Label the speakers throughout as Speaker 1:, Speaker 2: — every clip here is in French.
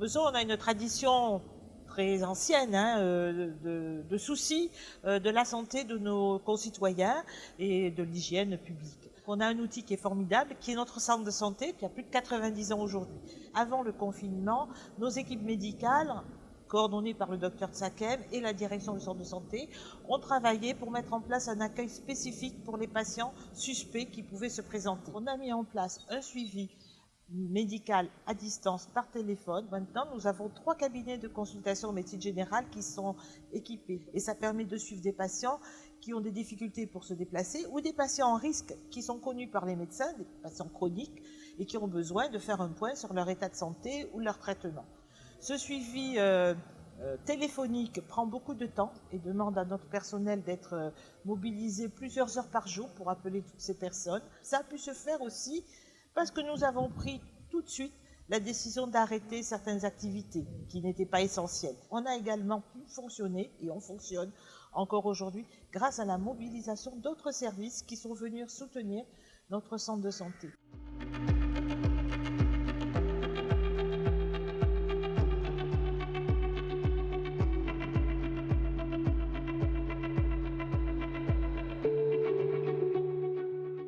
Speaker 1: Besançon, on a une tradition très ancienne de soucis de la santé de nos concitoyens et de l'hygiène publique. On a un outil qui est formidable, qui est notre centre de santé, qui a plus de 90 ans aujourd'hui. Avant le confinement, nos équipes médicales, coordonnées par le docteur Tsakem et la direction du centre de santé, ont travaillé pour mettre en place un accueil spécifique pour les patients suspects qui pouvaient se présenter. On a mis en place un suivi médical à distance par téléphone. Maintenant, nous avons 3 cabinets de consultation en médecine générale qui sont équipés. Et ça permet de suivre des patients qui ont des difficultés pour se déplacer ou des patients en risque qui sont connus par les médecins, des patients chroniques, et qui ont besoin de faire un point sur leur état de santé ou leur traitement. Ce suivi téléphonique prend beaucoup de temps et demande à notre personnel d'être mobilisé plusieurs heures par jour pour appeler toutes ces personnes. Ça a pu se faire aussi parce que nous avons pris tout de suite la décision d'arrêter certaines activités qui n'étaient pas essentielles. On a également pu fonctionner, et on fonctionne encore aujourd'hui, grâce à la mobilisation d'autres services qui sont venus soutenir notre centre de santé.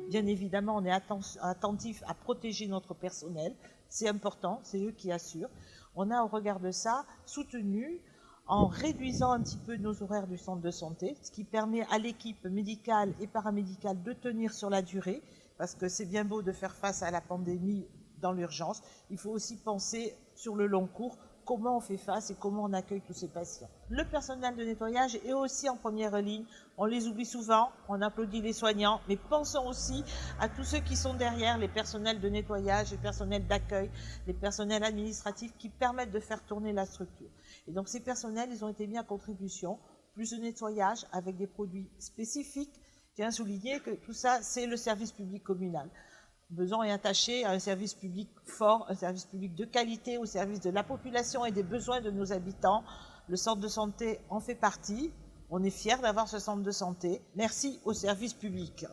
Speaker 1: Bien évidemment, on est attentif à protéger notre personnel. C'est important, c'est eux qui assurent. On a, au regard de ça, soutenu en réduisant un petit peu nos horaires du centre de santé, ce qui permet à l'équipe médicale et paramédicale de tenir sur la durée, parce que c'est bien beau de faire face à la pandémie dans l'urgence. Il faut aussi penser sur le long cours comment on fait face et comment on accueille tous ces patients. Le personnel de nettoyage est aussi en première ligne. On les oublie souvent, on applaudit les soignants, mais pensons aussi à tous ceux qui sont derrière, les personnels de nettoyage, les personnels d'accueil, les personnels administratifs qui permettent de faire tourner la structure. Et donc ces personnels, ils ont été mis à contribution, plus de nettoyage avec des produits spécifiques. Je tiens à souligner que tout ça, c'est le service public communal. Besançon est attaché à un service public fort, un service public de qualité au service de la population et des besoins de nos habitants. Le centre de santé en fait partie. On est fiers d'avoir ce centre de santé. Merci au service public.